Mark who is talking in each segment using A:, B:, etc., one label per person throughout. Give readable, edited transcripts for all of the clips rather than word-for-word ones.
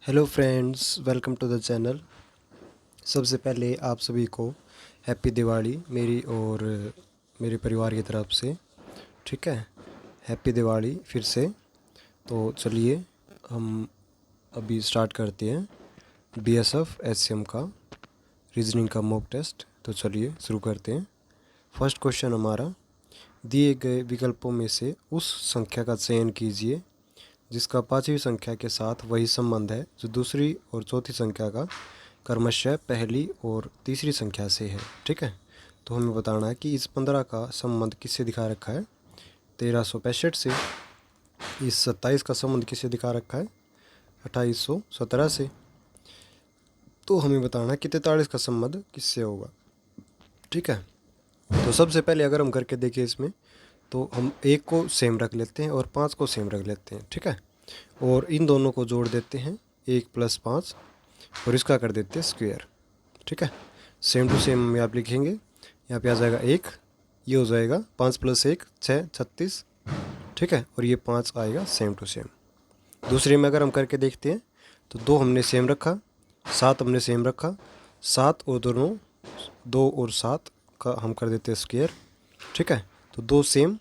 A: Hello friends, welcome to the channel. सबसे पहले आप सभी को हैप्पी दिवाली मेरी और मेरे परिवार की तरफ से। ठीक है, हैप्पी दिवाली फिर से। तो चलिए हम अभी स्टार्ट करते हैं बीएसएफ एचसीएम का रीजनिंग का मॉक टेस्ट। तो चलिए शुरू करते हैं। फर्स्ट क्वेश्चन हमारा, दिए गए विकल्पों में से उस संख्या का चयन कीजिए जिसका पांचवी संख्या के साथ वही संबंध है जो दूसरी और चौथी संख्या का क्रमशः पहली और तीसरी संख्या से है। ठीक है, तो हमें बताना है कि इस 15 का संबंध किससे दिखा रखा है, 1365 से। इस 27 का संबंध किससे दिखा रखा है, 2817 से। तो हमें बताना है कि 43 का संबंध किससे होगा। ठीक है, तो सबसे पहले अगर हम करके देखें इसमें, तो हम एक को सेम रख लेते हैं और 5 को सेम रख लेते हैं। ठीक है, और इन दोनों को जोड़ देते हैं 1 + 5 और इसका कर देते हैं स्क्वायर। ठीक है, सेम टू सेम हम यहाँ पे लिखेंगे। यहाँ पे आ जाएगा 1, ये हो जाएगा 5 + 1 6 36। ठीक है, और ये 5 आएगा सेम टू सेम। दूसरे में अगर हम करके देखते हैं तो 2 हमने सेम रखा, 7 हमने सेम रखा, 7 और दोनों 2 और 7 का हम कर देते हैं स्क्वायर। ठीक है, तो 2 सेम,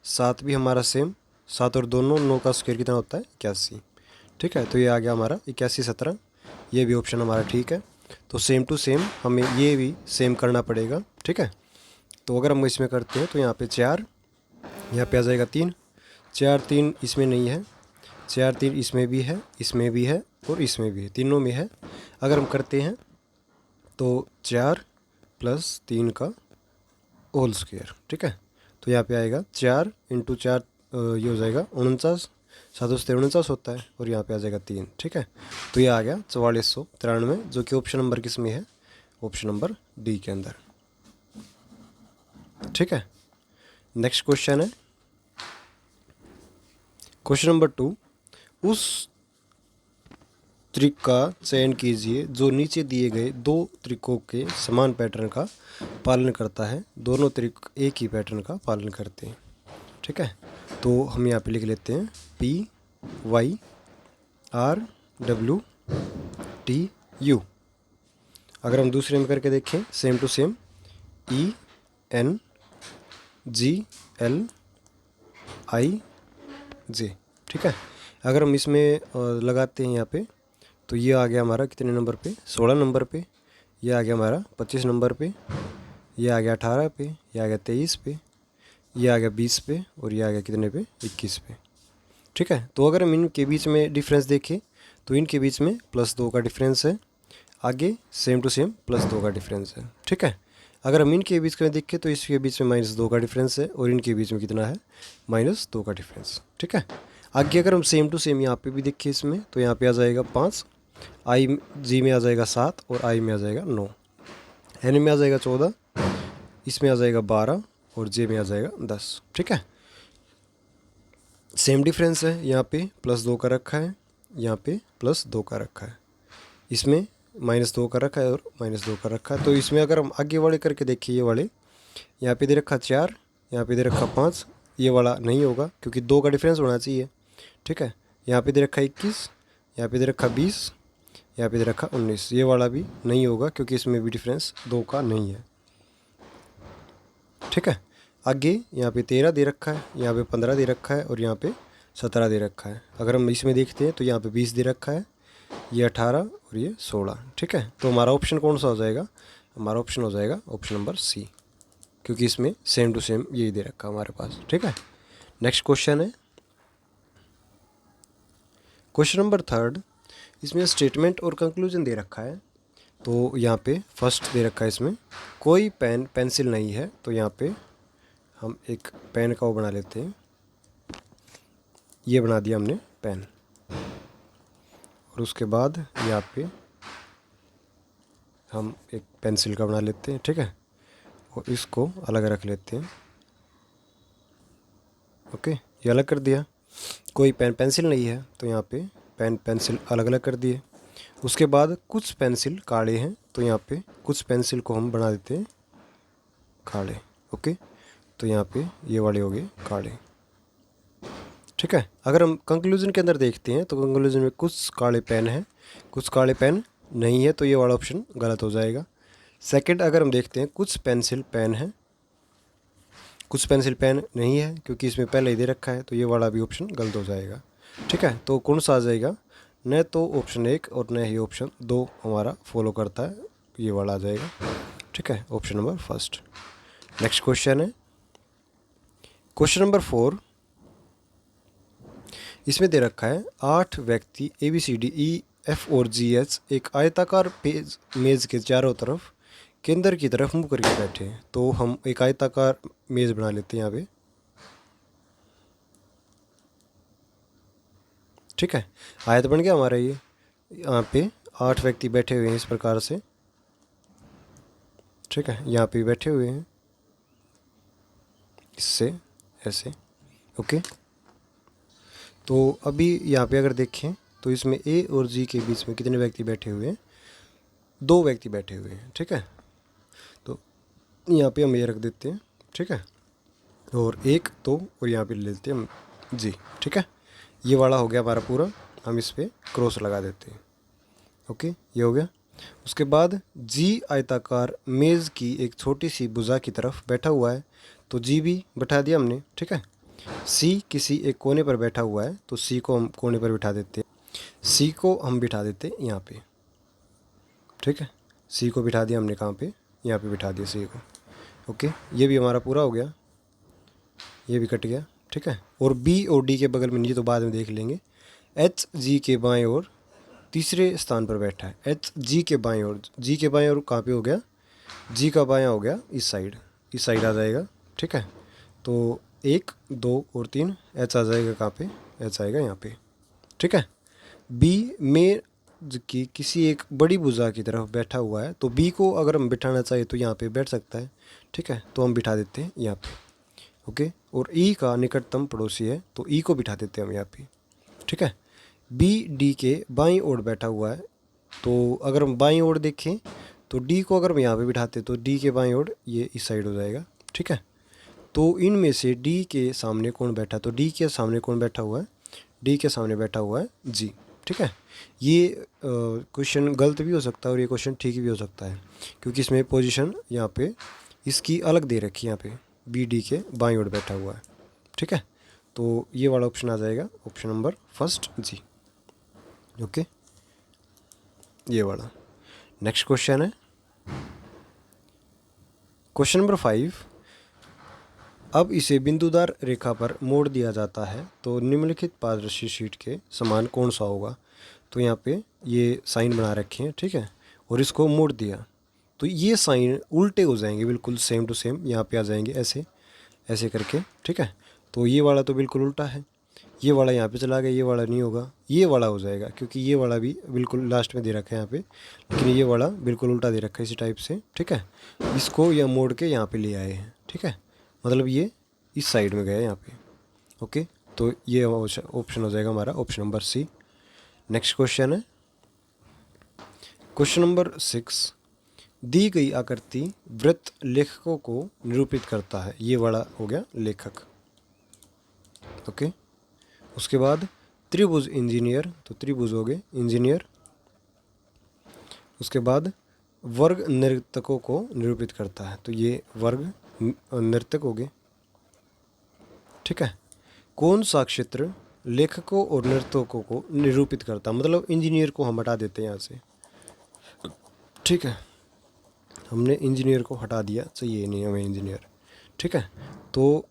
A: 7 भी हमारा सेम, 7 और दोनों 9 का स्क्वायर कितना होता है, 81। ठीक है, तो ये आ गया हमारा 81 17। ये भी ऑप्शन हमारा ठीक है। तो सेम टू सेम हमें ये भी सेम करना पड़ेगा। ठीक है, तो अगर हम इसमें करते हैं तो यहाँ पे 4, यहाँ पे आ जाएगा 3, 4 3 इसमें नहीं है, 4 3 इसमें भी है, इसमें भी है और इसमें भी है, तीनों में है। अगर हम करते हैं तो 4 + 3 का होल स्क्वायर। ठीक है, तो यहाँ पे आएगा 4 × 4, ये हो जाएगा 49, 7 से 49 होता है, और यहाँ पे आ जाएगा 3। ठीक है, तो ये आ गया 4493, जो कि ऑप्शन नंबर किस में है, ऑप्शन नंबर डी के अंदर। ठीक है, नेक्स्ट क्वेश्चन है क्वेश्चन नंबर 2। उस त्रिक का चयन कीजिए जो नीचे दिए गए दो त्रिकों के समान पैटर्न का पालन करता है। दोनों त्रिक एक ही पैटर्न का पालन करते हैं। ठीक है, तो हम यहाँ पे लिख लेते हैं PYRWTU। अगर हम दूसरे में करके देखें सेम टू सेम, ENGLIJ। ठीक है, अगर हम इसमें लगाते हैं यहाँ पे, तो ये आ गया हमारा कितने नंबर पे, 16 नंबर पे। ये आ गया हमारा 25 नंबर पे। ये आ गया 18 पे। ये आ गया 23 पे। ये आ गया 20 पे। और ये आ गया कितने पे, 21 पे। ठीक है, तो अगर हम इनके बीच में डिफरेंस देखें तो इनके बीच में +2 का डिफरेंस है, आगे सेम टू सेम +2 का डिफरेंस है। ठीक है, अगर हम इनके बीच में देखें तो इसके बीच में -2 का डिफरेंस है, और इनके बीच में कितना है, -2 का डिफरेंस। ठीक है, आगे अगर हम सेम टू सेम यहाँ पे भी देखें इसमें, तो यहाँ पे आ जाएगा 5, जी में आ जाएगा 7 और आई में आ जाएगा 9, एन में आ जाएगा 14, इसमें आ जाएगा 12 और जे में आ जाएगा 10। ठीक है, सेम डिफरेंस है, यहाँ पे +2 का रखा है, यहाँ पे +2 का रखा है, इसमें -2 का रखा है और -2 का रखा है। तो इसमें अगर हम आगे वाले करके देखिए, ये वाले यहाँ पे दे रखा 4, यहाँ पे दे रखा 5, ये वाला नहीं होगा क्योंकि 2 का डिफरेंस होना चाहिए। ठीक है, यहाँ पे दे रखा 21, यहाँ पे दे रखा 20, यहाँ पे दे रखा 19, ये वाला भी नहीं होगा क्योंकि इसमें भी डिफरेंस 2 का नहीं है। ठीक है, आगे यहाँ पे 13 दे रखा है, यहाँ पे 15 दे रखा है और यहाँ पे 17 दे रखा है। अगर हम इसमें देखते हैं तो यहाँ पे 20 दे रखा है, ये 18 और ये 16। ठीक है, तो हमारा ऑप्शन कौन सा हो जाएगा, हमारा ऑप्शन हो जाएगा ऑप्शन नंबर सी, क्योंकि इसमें सेम टू सेम यही दे रखा है हमारे पास। ठीक है, नेक्स्ट क्वेश्चन है क्वेश्चन नंबर 3। इसमें स्टेटमेंट और कंक्लूजन दे रखा है। तो यहाँ पे फर्स्ट दे रखा है इसमें, कोई पेन पेंसिल नहीं है। तो यहाँ पे हम एक पेन का वो बना लेते हैं, ये बना दिया हमने पेन, और उसके बाद यहाँ पे हम एक पेंसिल का बना लेते हैं। ठीक है, और इसको अलग रख लेते हैं। ओके, ये अलग कर दिया। कोई पेन पेंसिल नहीं है, तो यहाँ पे पेन पेंसिल अलग अलग कर दिए। उसके बाद कुछ पेंसिल काले हैं, तो यहाँ पे कुछ पेंसिल को हम बना देते हैं काले। ओके, तो यहाँ पे ये वाले हो गए काले। ठीक है। अगर हम कंक्लूजन के अंदर देखते हैं तो कंक्लूजन में कुछ काले पेन हैं, कुछ काले पेन नहीं है, तो ये वाला ऑप्शन गलत हो जाएगा। सेकंड, अगर हम देखते हैं कुछ पेंसिल पेन है, कुछ पेंसिल पेन नहीं है क्योंकि इसमें पहले ही दे रखा है, तो ये वाला भी ऑप्शन गलत हो जाएगा। ठीक है, तो कौन सा आ जाएगा? न तो ऑप्शन 1 और न ही ऑप्शन 2 हमारा फॉलो करता है, ये वाला आ जाएगा। ठीक है, option number first. Next question है क्वेश्चन नंबर 4। इसमें दे रखा है 8 व्यक्ति ABCDEF और GH एक आयताकार मेज के चारों तरफ केंद्र की तरफ मुंह करके बैठे हैं। तो हम एक आयताकार मेज बना लेते हैं यहाँ पे। ठीक है, आयत बन गया हमारा ये। यहाँ पे 8 व्यक्ति बैठे हुए हैं इस प्रकार से। ठीक है, यहाँ पे बैठे हुए हैं इससे ऐसे। ओके, तो अभी यहाँ पे अगर देखें तो इसमें A और G के बीच में कितने व्यक्ति बैठे हुए हैं? 2 व्यक्ति बैठे हुए हैं। ठीक है, तो यहाँ पे हम ये रख देते हैं। ठीक है, और 1 2 और यहाँ पे ले लेते हैं हम G। ठीक है, ये वाला हो गया हमारा पूरा, हम इस पर क्रॉस लगा देते हैं। ओके, ये हो गया। उसके बाद G आयताकार मेज़ की एक छोटी सी भुजा की तरफ बैठा हुआ है, तो G भी बैठा दिया हमने। ठीक है, C किसी एक कोने पर बैठा हुआ है, तो C को हम कोने पर बिठा देते हैं। C को हम बिठा देते हैं यहाँ पे। ठीक है, C को बिठा दिया हमने कहाँ पे? यहाँ पे बिठा दिया C को। ओके, ये भी हमारा पूरा हो गया, ये भी कट गया। ठीक है, और B और D के बगल में नहीं, तो बाद में देख लेंगे। H G के बाएं ओर तीसरे स्थान पर बैठा है। H G के बाएं ओर, G के बाएं ओर कहाँ पे हो गया? G का बायां हो गया इस साइड आ जाएगा। ठीक है, तो 1 2 और 3 H आ जाएगा कहाँ पे? H आएगा यहाँ पे। ठीक है, B में की किसी एक बड़ी भुजा की तरफ बैठा हुआ है, तो B को अगर हम बिठाना चाहिए तो यहाँ पे बैठ सकता है। ठीक है, तो हम बिठा देते हैं यहाँ पे। ओके, और E का निकटतम पड़ोसी है, तो E को बिठा देते हैं हम यहाँ पे। ठीक है, B D के बाईं ओर बैठा हुआ है, तो अगर हम बाईं ओर देखें तो D को अगर हम यहाँ पे बिठाते तो D के बाईं ओर ये इस साइड हो जाएगा। ठीक है, तो इनमें से D के सामने कौन बैठा? तो D के सामने कौन बैठा हुआ है? D के सामने बैठा हुआ है G। ठीक है, ये क्वेश्चन गलत भी हो सकता है और ये क्वेश्चन ठीक भी हो सकता है, क्योंकि इसमें पोजीशन यहाँ पे इसकी अलग दे रखी है। यहाँ पे B D के बाईं ओर बैठा हुआ है। ठीक है, तो ये वाला ऑप्शन आ जाएगा, option number first G। Okay, ये वाला। नेक्स्ट क्वेश्चन है क्वेश्चन नंबर 5। अब इसे बिंदुदार रेखा पर मोड़ दिया जाता है, तो निम्नलिखित पारदर्शी शीट के समान कौन सा होगा? तो यहाँ पे ये साइन बना रखे हैं। ठीक है, और इसको मोड़ दिया तो ये साइन उल्टे हो जाएंगे, बिल्कुल सेम टू सेम यहाँ पे आ जाएंगे ऐसे ऐसे करके। ठीक है, तो ये वाला तो बिल्कुल उल्टा है, ये वाला यहाँ पे चला गया, ये वाला नहीं होगा, ये वाला हो जाएगा, क्योंकि ये वाला भी बिल्कुल लास्ट में दे रखा है यहाँ पे, लेकिन ये वाला बिल्कुल उल्टा दे रखा है इसी टाइप से। ठीक है, इसको या मोड़ के यहाँ पे ले आए हैं। ठीक है, मतलब ये इस साइड में गया यहाँ पे। ओके, तो ये ऑप्शन हो जाएगा हमारा option number C। Next question है क्वेश्चन नंबर 6। दी गई आकृति वृत्त लेखकों को निरूपित करता है, ये वाला हो गया लेखक। ओके, उसके बाद त्रिभुज इंजीनियर, तो त्रिभुज हो गए इंजीनियर। उसके बाद वर्ग नर्तकों को निरूपित करता है, तो ये वर्ग नर्तक हो गए। ठीक है, कौन सा क्षेत्र लेखकों और नर्तकों को निरूपित करता है? मतलब इंजीनियर को हम हटा देते हैं यहाँ से। ठीक है, हमने इंजीनियर को हटा दिया, चाहिए नहीं हमें इंजीनियर। ठीक है, तो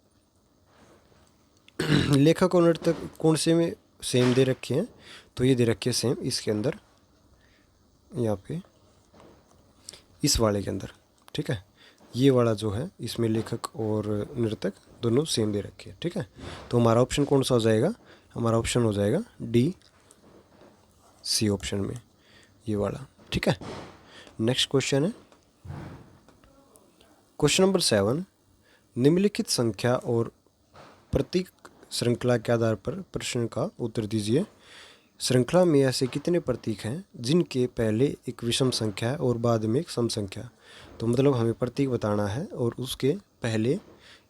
A: लेखक और नर्तक कौन से में सेम दे रखे हैं? तो ये दे रखे हैं सेम इसके अंदर, यहाँ पे इस वाले के अंदर। ठीक है, ये वाला जो है इसमें लेखक और नर्तक दोनों सेम दे रखे हैं। ठीक है, तो हमारा ऑप्शन कौन सा हो जाएगा? हमारा ऑप्शन हो जाएगा D C ऑप्शन में, ये वाला। ठीक है, नेक्स्ट क्वेश्चन है क्वेश्चन नंबर 7। निम्नलिखित संख्या और प्रतीक श्रृंखला के आधार पर प्रश्न का उत्तर दीजिए। श्रृंखला में ऐसे कितने प्रतीक हैं जिनके पहले एक विषम संख्या है और बाद में एक सम संख्या? तो मतलब हमें प्रतीक बताना है और उसके पहले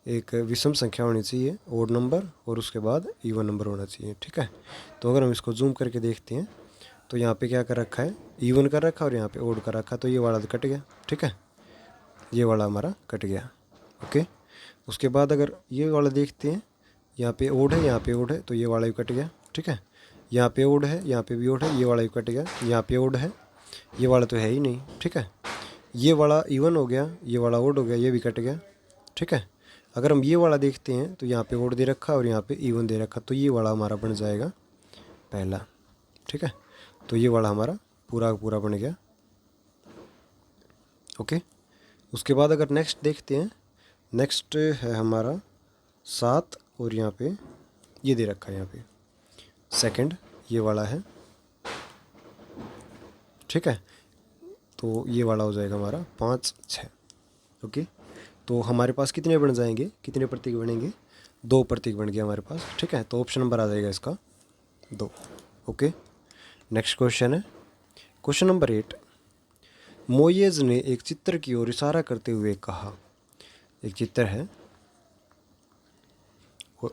A: एक विषम संख्या होनी चाहिए, ओड नंबर, और उसके बाद इवन नंबर होना चाहिए। ठीक है, तो अगर हम इसको जूम करके देखते हैं तो यहाँ पे क्या कर रखा है, इवन कर रखा है और यहाँ पे ओड कर रखा है, तो ये वाला तो कट गया। ठीक है, ये वाला हमारा कट गया। ओके, उसके बाद अगर ये वाला देखते हैं, यहाँ पे ओड है, यहाँ पे ओड है, तो ये वाला भी कट गया। ठीक है, यहाँ पे ओड है, यहाँ पे भी ओड है, ये वाला भी कट गया। यहाँ पे ओड है, ये वाला तो है ही नहीं। ठीक है, ये वाला इवन हो गया, ये वाला ओड हो गया, ये भी कट गया। ठीक है, अगर हम ये वाला देखते हैं तो यहाँ पे ओड दे रखा और यहाँ पे इवन दे रखा, तो ये वाला हमारा बन जाएगा पहला। ठीक है, तो ये वाला हमारा पूरा का पूरा बन गया। ओके, उसके बाद अगर नेक्स्ट देखते हैं, नेक्स्ट है हमारा 7 और यहाँ पे ये दे रखा है, यहाँ पे सेकंड ये वाला है। ठीक है, तो ये वाला हो जाएगा हमारा 5 6। ओके, तो हमारे पास कितने बन जाएंगे, कितने प्रतीक बनेंगे, 2 प्रतीक बन गए हमारे पास। ठीक है, तो ऑप्शन नंबर आ जाएगा इसका 2। ओके, नेक्स्ट क्वेश्चन है क्वेश्चन नंबर 8। मोयेज ने एक चित्र की ओर इशारा करते हुए कहा, एक चित्र है,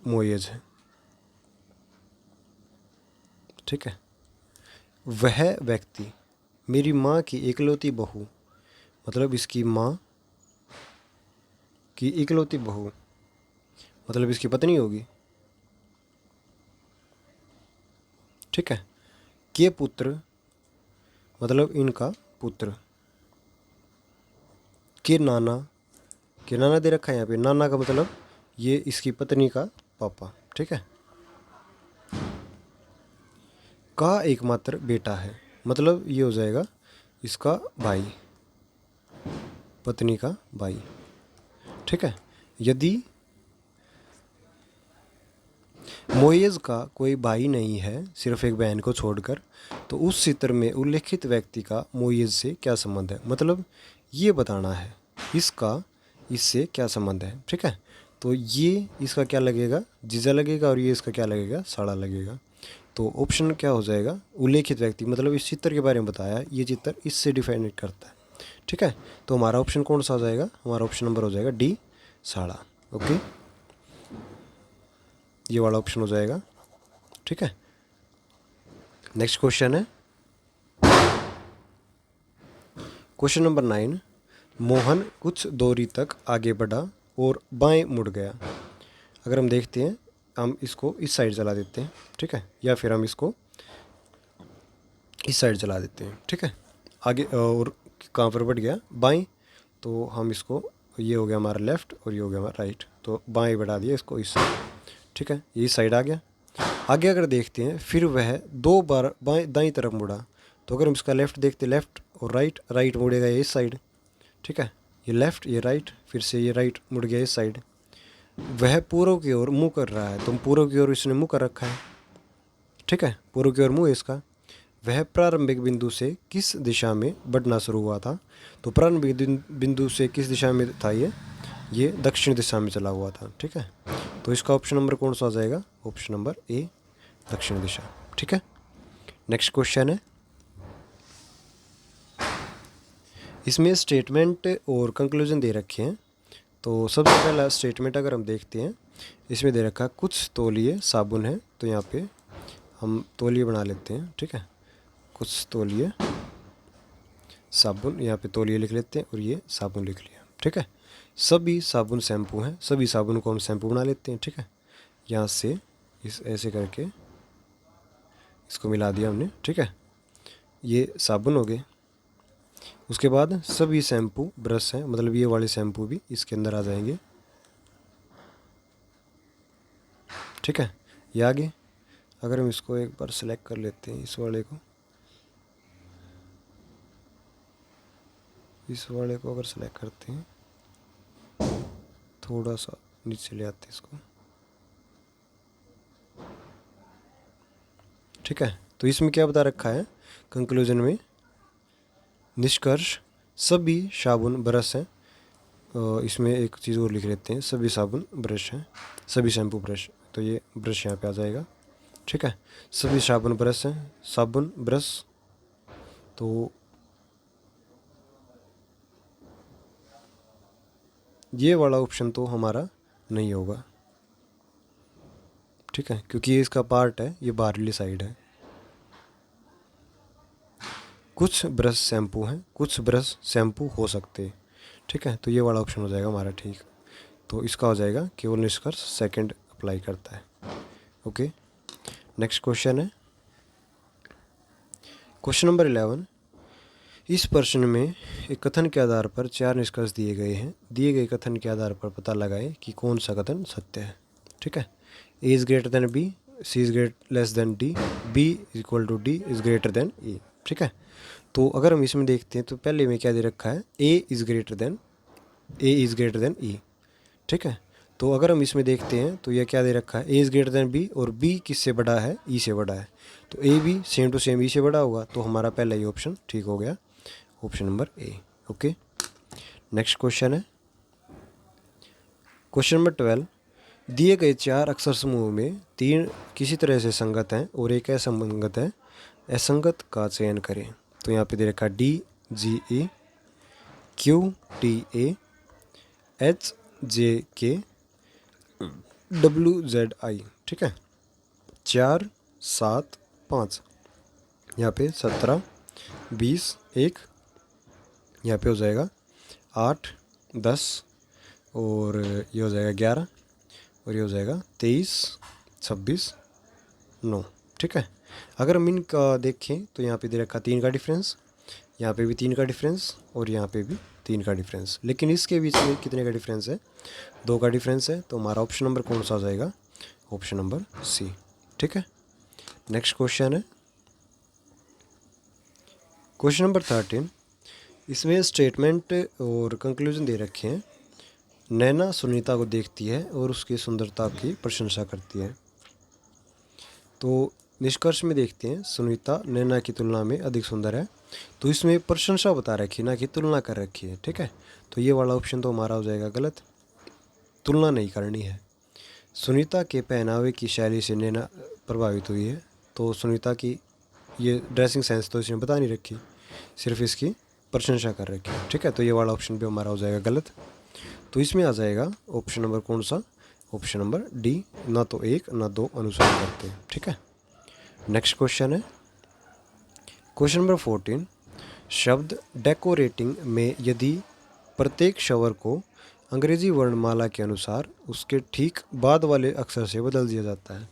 A: मोयेज है। ठीक है, वह व्यक्ति मेरी माँ की इकलौती बहू, मतलब इसकी माँ की इकलौती बहू, मतलब इसकी पत्नी होगी। ठीक है, के पुत्र, मतलब इनका पुत्र, के नाना, के नाना दे रखा है यहाँ पे, नाना का मतलब ये इसकी पत्नी का पापा। ठीक है, का एकमात्र बेटा है, मतलब ये हो जाएगा इसका भाई, पत्नी का भाई। ठीक है, यदि मोयेज का कोई भाई नहीं है, सिर्फ एक बहन को छोड़कर, तो उस चित्र में उल्लेखित व्यक्ति का मोयेज से क्या संबंध है, मतलब ये बताना है इसका इससे क्या संबंध है। ठीक है, तो ये इसका क्या लगेगा, जीजा लगेगा, और ये इसका क्या लगेगा, साड़ा लगेगा। तो ऑप्शन क्या हो जाएगा, उल्लेखित व्यक्ति, मतलब इस चित्र के बारे में बताया, ये चित्र इससे डिफाइन करता है। ठीक है, तो हमारा ऑप्शन कौन सा हो जाएगा, हमारा ऑप्शन नंबर हो जाएगा डी, साड़ा। ओके, ये वाला ऑप्शन हो जाएगा। ठीक है, नेक्स्ट क्वेश्चन है क्वेश्चन नंबर 9। मोहन कुछ दूरी तक आगे बढ़ा और बाएं मुड़ गया। अगर हम देखते हैं, हम इसको इस साइड चला देते हैं। ठीक है, या फिर हम इसको इस साइड चला देते हैं। ठीक है, आगे और कहाँ पर बढ़ गया, बाएं, तो हम इसको, ये हो गया हमारा लेफ़्ट और ये हो गया हमारा राइट, तो बाएं बढ़ा दिया इसको इस साइड। ठीक है, ये साइड आ गया। आगे अगर देखते हैं, फिर वह 2 बार बाएं दाईं तरफ मुड़ा, तो अगर हम इसका लेफ़्ट देखते, लेफ़्ट और राइट, राइट मुड़ेगा ये इस साइड। ठीक है, ये लेफ़्ट, ये राइट, फिर से ये राइट मुड़ गया इस साइड। वह पूर्व की ओर मुँह कर रहा है, तो पूर्व की ओर इसने मुँह कर रखा है। ठीक है, पूर्व की ओर मुँह है इसका। वह प्रारंभिक बिंदु से किस दिशा में बढ़ना शुरू हुआ था, तो प्रारंभिक बिंदु से किस दिशा में था, ये दक्षिण दिशा में चला हुआ था। ठीक है, तो इसका ऑप्शन नंबर कौन सा आ जाएगा, ऑप्शन नंबर ए, दक्षिण दिशा। ठीक है, नेक्स्ट क्वेश्चन है, इसमें स्टेटमेंट और कंक्लूजन दे रखे हैं। तो सबसे पहला स्टेटमेंट अगर हम देखते हैं, इसमें दे रखा है कुछ तौलिए साबुन है, तो यहाँ पे हम तौलिए बना लेते हैं। ठीक है, कुछ तौलिए साबुन, यहाँ पे तौलिए लिख लेते हैं और ये साबुन लिख लिया। ठीक है, सभी साबुन शैम्पू हैं, सभी साबुन को हम शैम्पू बना लेते हैं। ठीक है, यहाँ से इस ऐसे करके इसको मिला दिया हमने। ठीक है, ये साबुन हो गए। उसके बाद सभी शैम्पू ब्रश हैं, मतलब ये वाले शैम्पू भी इसके अंदर आ जाएंगे। ठीक है, ये आगे अगर हम इसको एक बार सेलेक्ट कर लेते हैं, इस वाले को, इस वाले को अगर सेलेक्ट करते हैं, थोड़ा सा नीचे ले आते हैं इसको। ठीक है, तो इसमें क्या बता रखा है कंक्लूजन में, निष्कर्ष सभी साबुन ब्रश हैं। इसमें एक चीज़ और लिख लेते हैं, सभी साबुन ब्रश हैं, सभी शैम्पू ब्रश, तो ये ब्रश यहाँ पे आ जाएगा। ठीक है, सभी साबुन ब्रश हैं, साबुन ब्रश, तो ये वाला ऑप्शन तो हमारा नहीं होगा, ठीक है, क्योंकि ये इसका पार्ट है, ये बाहरली साइड है। कुछ ब्रश शैम्पू हैं, कुछ ब्रश शैम्पू हो सकते हैं, ठीक है, तो ये वाला ऑप्शन हो जाएगा हमारा ठीक। तो इसका हो जाएगा केवल निष्कर्ष सेकंड अप्लाई करता है। ओके, नेक्स्ट क्वेश्चन है क्वेश्चन नंबर 11। इस प्रश्न में एक कथन के आधार पर 4 निष्कर्ष दिए गए हैं। दिए गए कथन के आधार पर पता लगाएं कि कौन सा कथन सत्य है, ठीक है। A is greater than B, C is less than D, B equal to D is greater than A, ठीक है। तो अगर हम इसमें देखते हैं तो पहले में क्या दे रखा है, ए इज़ ग्रेटर देन ई, ठीक है। तो अगर हम इसमें देखते हैं तो यह क्या दे रखा है, A is greater than B, और बी किससे बड़ा है, ई से बड़ा है। तो ए भी सेम टू सेम ई से बड़ा होगा, तो हमारा पहला ही ऑप्शन ठीक हो गया, option number A. Okay, next question है क्वेश्चन नंबर 12। दिए गए 4 अक्षर समूह में 3 किसी तरह से संगत हैं और एक असंगत है, असंगत का चयन करें। तो यहाँ पे दे रखा D G E, Q T A, H J के, डब्ल्यू जेड आई, ठीक है। 4 7 5, यहाँ पे 17 20 1, यहाँ पे हो जाएगा 8 10, और ये हो जाएगा 11, और ये हो जाएगा 23 26 9, ठीक है। अगर हम इनका देखें तो यहाँ पे दे रखा 3 का डिफरेंस, यहाँ पे भी 3 का डिफरेंस, और यहाँ पे भी 3 का डिफरेंस, लेकिन इसके बीच में कितने का डिफरेंस है, 2 का डिफरेंस है। तो हमारा ऑप्शन नंबर कौन सा आ जाएगा, ऑप्शन नंबर सी, ठीक है। नेक्स्ट क्वेश्चन है क्वेश्चन नंबर 13। इसमें स्टेटमेंट और कंक्लूजन दे रखे हैं। नैना सुनीता को देखती है और उसकी सुंदरता की प्रशंसा करती है। तो निष्कर्ष में देखते हैं, सुनीता नैना की तुलना में अधिक सुंदर है। तो इसमें प्रशंसा बता रखी, ना कि तुलना कर रखी है, ठीक है। तो ये वाला ऑप्शन तो हमारा हो जाएगा गलत, तुलना नहीं करनी है। सुनीता के पहनावे की शैली से नैना प्रभावित हुई है। तो सुनीता की ये ड्रेसिंग सेंस तो इसने बता नहीं रखी, सिर्फ इसकी प्रशंसा कर रखी है, ठीक है। तो ये वाला ऑप्शन भी हमारा हो जाएगा गलत। तो इसमें आ जाएगा ऑप्शन नंबर कौन सा, ऑप्शन नंबर डी, ना तो 1 ना 2 अनुसार करते हैं, ठीक है। नेक्स्ट क्वेश्चन है क्वेश्चन नंबर 14। शब्द डेकोरेटिंग में यदि प्रत्येक स्वर को अंग्रेजी वर्णमाला के अनुसार उसके ठीक बाद वाले अक्षर से बदल दिया जाता है,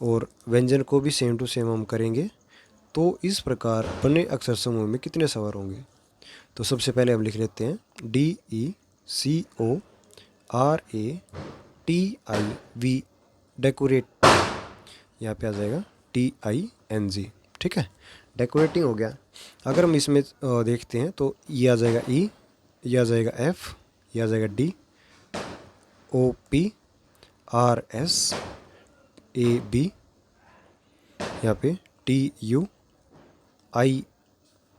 A: और व्यंजन को भी सेम टू सेम हम करेंगे, तो इस प्रकार बने अक्षर समूह में कितने स्वर होंगे। तो सबसे पहले हम लिख लेते हैं D E C O R A T I V, decorate, यहाँ पे आ जाएगा टी आई एन जी, ठीक है। डेकोरेटिंग हो गया। अगर हम इसमें देखते हैं तो ये आ जाएगा ई, ये आ जाएगा एफ, ये आ जाएगा D, O P, R S, A B, यहाँ पे T U, I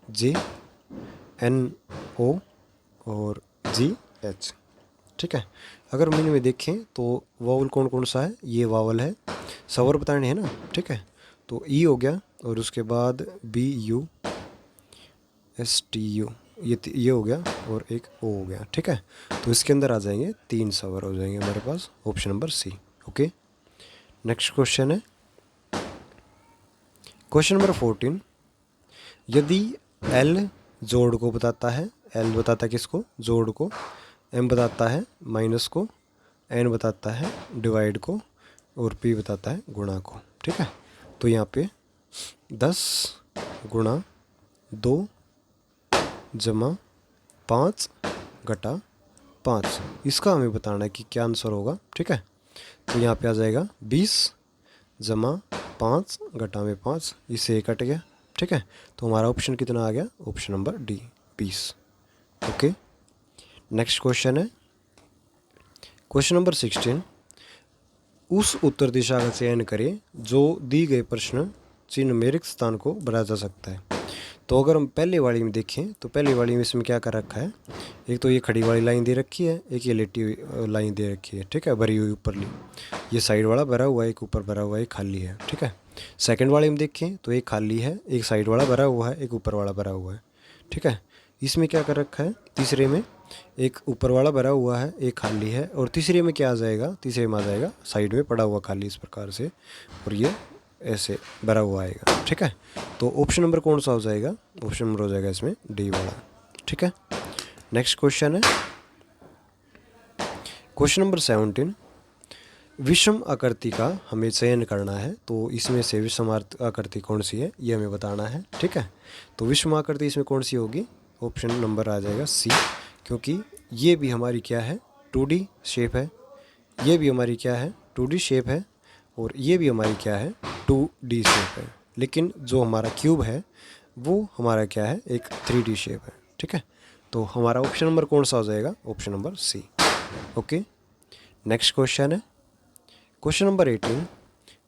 A: J, N O, और जी एच, ठीक है। अगर हम इनमें देखें तो वावल कौन कौन सा है, ये वावल है, स्वर बताने हैं ना, ठीक है। तो ई हो गया, और उसके बाद B U S T U, ये हो गया, और एक ओ हो गया, ठीक है। तो इसके अंदर आ जाएंगे 3 स्वर हो जाएंगे हमारे पास, option number C. Okay, next question है क्वेश्चन नंबर 14। यदि एल जोड़ को बताता है, एल बताता है किसको, जोड़ को, एम बताता है माइनस को, एन बताता है डिवाइड को, और पी बताता है गुणा को, ठीक है। तो यहाँ पे 10 गुणा 2 जमा 5 घटा 5, इसका हमें बताना है कि क्या आंसर होगा, ठीक है। तो यहाँ पे आ जाएगा 20 जमा 5 घटा में 5, इससे कट गया, ठीक है। तो हमारा ऑप्शन कितना आ गया, option number D 20। Okay, next question है क्वेश्चन नंबर 16। उस उत्तर दिशा का चयन करें जो दी गए प्रश्न चिन्ह में रिक्त स्थान को भरा जा सकता है। तो अगर हम पहले वाली में देखें तो पहले वाली में इसमें क्या कर रखा है, एक तो ये खड़ी वाली लाइन दे रखी है, एक ये लेटी हुई लाइन दे रखी है, ठीक है, भरी हुई ऊपरली, ये साइड वाला भरा हुआ है, एक ऊपर भरा हुआ है, एक खाली है, ठीक है। सेकंड वाले में देखें तो एक खाली है, एक साइड वाला भरा हुआ है, एक ऊपर वाला भरा हुआ है, ठीक है। इसमें क्या कर रखा है, तीसरे में एक ऊपर वाला भरा हुआ है, एक खाली है, और तीसरे में क्या आ जाएगा, तीसरे में आ जाएगा साइड में पड़ा हुआ खाली इस प्रकार से, और ये ऐसे भरा हुआ आएगा। ठीक है, तो ऑप्शन नंबर कौन सा हो जाएगा, ऑप्शन नंबर हो जाएगा इसमें डी वाला। ठीक है, नेक्स्ट क्वेश्चन है क्वेश्चन नंबर 17। विषम आकृति का हमें चयन करना है, तो इसमें से विषम आकृति कौन सी है ये हमें बताना है। ठीक है, तो विषम आकृति इसमें कौन सी होगी, ऑप्शन नंबर आ जाएगा सी, क्योंकि ये भी हमारी क्या है 2D शेप है, ये भी हमारी क्या है 2D शेप है, और ये भी हमारी क्या है 2D शेप है, लेकिन जो हमारा क्यूब है वो हमारा क्या है एक 3D शेप है। ठीक है, तो हमारा ऑप्शन नंबर कौन सा हो जाएगा, option number C. Okay, next question है क्वेश्चन नंबर 18।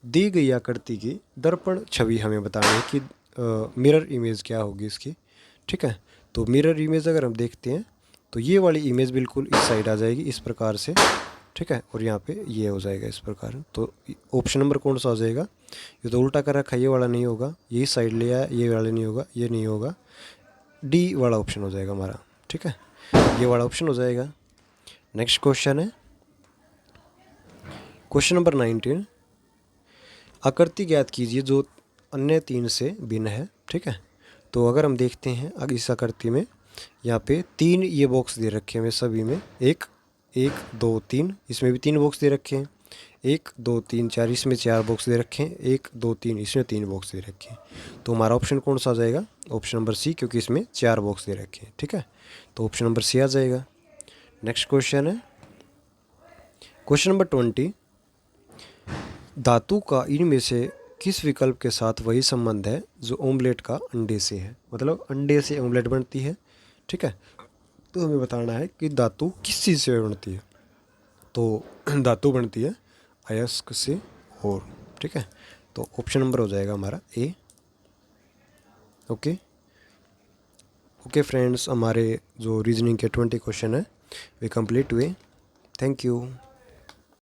A: दी गई आकृति की दर्पण छवि हमें बतानी है कि मिरर इमेज क्या होगी इसकी। ठीक है, तो मिरर इमेज अगर हम देखते हैं तो ये वाली इमेज बिल्कुल इस साइड आ जाएगी इस प्रकार से। ठीक है, और यहाँ पे ये हो जाएगा इस प्रकार, तो ऑप्शन नंबर कौन सा हो जाएगा, ये तो उल्टा कर रखा है, ये वाला नहीं होगा, ये साइड ले आया, ये वाला नहीं होगा, ये नहीं होगा, डी वाला ऑप्शन हो जाएगा हमारा। ठीक है, ये वाला ऑप्शन हो जाएगा। नेक्स्ट क्वेश्चन है क्वेश्चन नंबर 19। आकृति ज्ञात कीजिए जो अन्य 3 से भिन्न है। ठीक है, तो अगर हम देखते हैं अगर इस आकृति में यहाँ पे 3 ये बॉक्स दे रखे हैं सभी में, 1 1 2 3, इसमें भी 3 बॉक्स दे रखे हैं, 1 2 3 4, इसमें 4 बॉक्स दे रखे हैं, 1 2 3, इसमें 3 बॉक्स दे रखे हैं। तो हमारा ऑप्शन कौन सा आ जाएगा, ऑप्शन नंबर सी, क्योंकि इसमें 4 बॉक्स दे रखे हैं। ठीक है, तो ऑप्शन नंबर सी आ जाएगा। नेक्स्ट क्वेश्चन है क्वेश्चन नंबर 20। धातु का इनमें से किस विकल्प के साथ वही संबंध है जो ऑमलेट का अंडे से है, मतलब अंडे से ऑमलेट बनती है। ठीक है, तो हमें बताना है कि धातु किस चीज़ से बनती है, तो धातु बनती है अयस्क से और। ठीक है, तो ऑप्शन नंबर हो जाएगा हमारा ए। ओके ओके फ्रेंड्स, हमारे जो रीजनिंग के 20 क्वेश्चन है वे कंप्लीट हुए। Thank you.